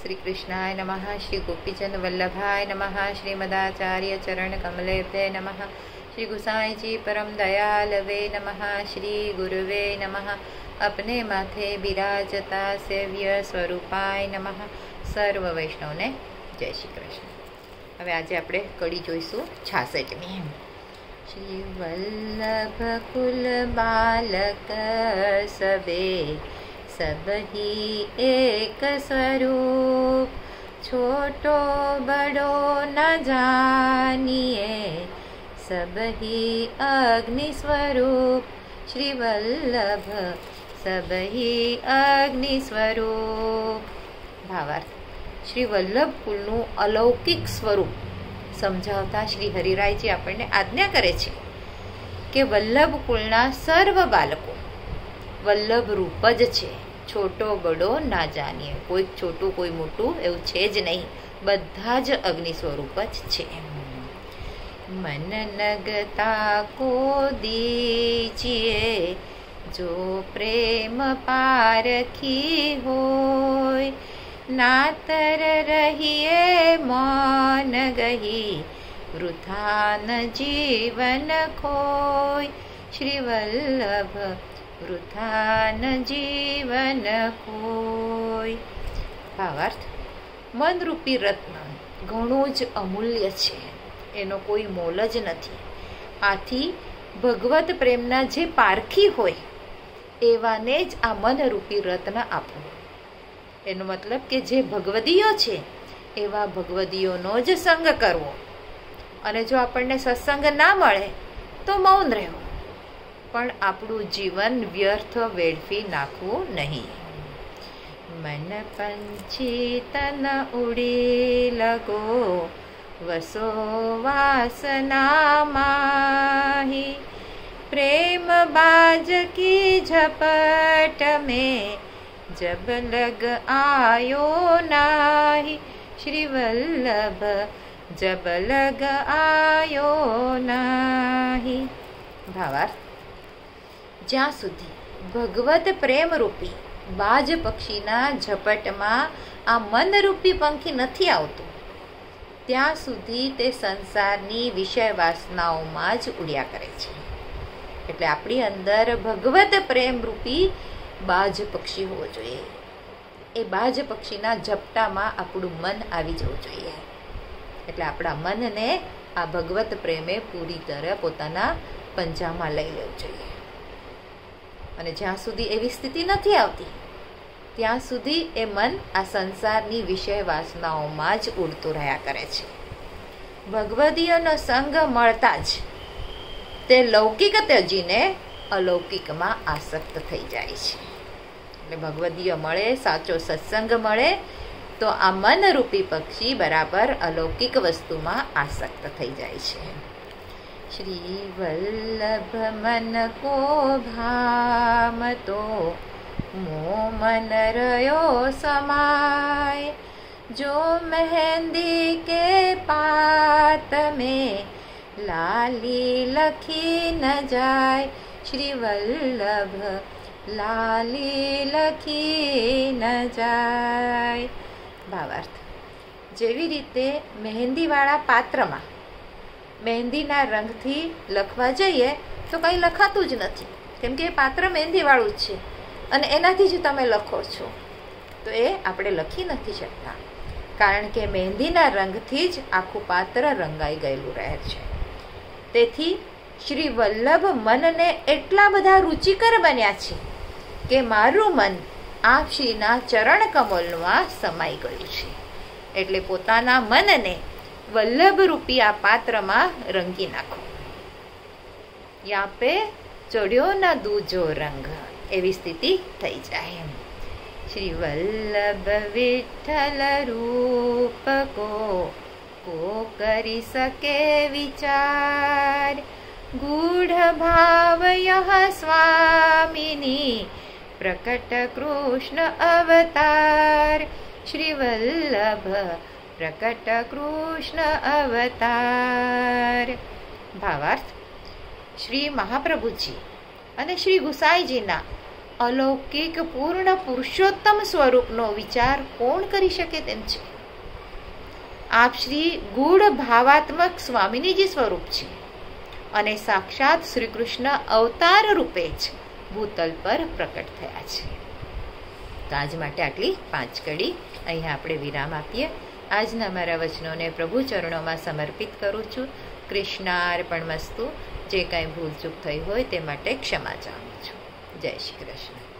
श्री कृष्णाय नमः। श्री गोपीचंद वल्लभाय नमः। श्रीमदाचार्य चरण कमलेभ्ये नमः। श्री गुसाई जी परम दयालवे नमः। श्री गुरुवे नमः। अपने माथे बिराजता सेव्य स्वरूपाय नमः। सर्व वैष्णवने जय श्री कृष्ण। हवे आजे आपणे कड़ी जोईशुं 66मी। श्री वल्लभ कुल बालक सबे सब ही एक स्वरूप, छोटो बड़ो न जानिए सब ही अग्नि स्वरूप। श्री वल्लभ सब ही अग्नि स्वरूप। भावार्थ, श्री वल्लभ कुलનું અલૌકિક સ્વરૂપ સમજાવતા શ્રી હરિરાયજી આપણને આજ્ઞા કરે છે કે વલ્લભ કુળના સર્વ બાળકો વલ્લભ રૂપ જ છે. છોટો બડો ના જાણીએ, કોઈ છોટું કોઈ મોટું એવું છે જ નહીં, બધા જ અગ્નિ સ્વરૂપ જ છે. મન નગતા કો દીજીએ જો પ્રેમ પારખી હોય, नातर रहिए मौन गही वृथा न जीवन खोय। श्री वल्लभ वृथा न जीवन खोय। भावार्थ, मन रूपी रत्न घणो ज अमूल्य छे, एनो कोई मोल ज नथी. आथी भगवत प्रेमना जे पारखी होय एवाने ज आ मन रूपी रत्न आपो. એનો મતલબ કે જે ભગવદીયો છે એવા ભગવદીયોનો જ સંગ કરવો, અને જો આપણને સત્સંગ ના મળે તો મૌન રહેવું, પણ આપણું જીવન વ્યર્થ વેડફી નાખવું નહીં. મન પંછી તન ઉડી લગો વસો વાસના માહી, પ્રેમ બાજ की झपट में जब लग आयो नाही. श्री वल्लभ जब लग आयो नाही. भावार्थ, જ્યાં સુધી ભગવત પ્રેમ રૂપી બાજ પક્ષીના ઝપટમાં આ મનરૂપી પંખી નથી આવતું ત્યાં સુધી તે સંસારની વિષય વાસનાઓમાં જ ઉડ્યા કરે છે. એટલે આપણી અંદર ભગવત પ્રેમ રૂપી બાજ પક્ષી હોવો જોઈએ. એ બાજ પક્ષીના ઝપટામાં આપણું મન આવી જવું જોઈએ. એટલે આપણા મનને આ ભગવત પ્રેમે પૂરી તરહ પોતાના પંજામાં લઈ લેવું જોઈએ. અને જ્યાં સુધી એવી સ્થિતિ નથી આવતી ત્યાં સુધી એ મન આ સંસારની વિષય વાસનાઓમાં જ ઉડતું રહ્યા કરે છે. ભગવદીયનો સંગ મળતા જ તે લૌકિક ત્યજીને અલૌકિકમાં આસક્ત થઈ જાય છે. એટલે ભગવદીય મળે, સાચો સત્સંગ મળે તો આ મનરૂપી પક્ષી બરાબર અલૌકિક વસ્તુમાં આસક્ત થઈ જાય છે. શ્રી વલ્લભ મન કો ભામ તો મો મન રયો સમાય, જો મહેંદી કે પાત में लाली लखी न जाय. श्री वल्लभ लाली लखी न जाय. भावार्थ, જેવી રીતે મહેંદીવાળા પાત્રમાં મહેંદીના રંગથી લખવા જઈએ તો કંઈ લખાતું જ નથી, કેમ કે એ પાત્ર મહેંદીવાળું જ છે અને એનાથી જ તમે લખો છો, તો એ આપણે લખી નથી શકતા, કારણ કે મહેંદીના રંગથી જ આખું પાત્ર રંગાઈ ગયેલું રહે છે. તેથી શ્રી વલ્લભ મનને એટલા બધા રુચિકર બન્યા છે કે મારું મન આપ શ્રીના ચરણ કમલમાં સમાઈ ગયું છે. એટલે પોતાના મનને વલ્લભ રૂપી આ પાત્રમાં રંગી નાખો. યાપે ચડ્યો ના દૂજો રંગ, એવી સ્થિતિ થઈ જાય. શ્રી વલ્લભ વિઠ્ઠલ રૂપ को करी सके विचार, गूढ़ भाव यह स्वामिनी प्रकट कृष्ण अवतार. श्री वल्लभ प्रकट कृष्ण अवतार. भावार्थ, श्री महाप्रभुजी અને શ્રી ગુસાઈજીના અલૌકિક પૂર્ણ પુરુષોત્તમ સ્વરૂપનો વિચાર કોણ કરી શકે તેમ છે? આપ શ્રી ગૂઢ ભાવાત્મક સ્વામિનીજી સ્વરૂપ છે અને સાક્ષાત શ્રી કૃષ્ણ અવતાર રૂપે જ ભૂતલ પર પ્રકટ થયા છે. તો આજ માટે આટલી 5 કડી અહીંયા આપણે વિરામ આપીએ. આજના મારા વચનોને પ્રભુ ચરણોમાં સમર્પિત કરું છું. કૃષ્ણાર્પણમસ્તુ. જે કાંઈ ભૂલચૂક થઈ હોય તે માટે ક્ષમા ચાહું છું. જય શ્રી કૃષ્ણ.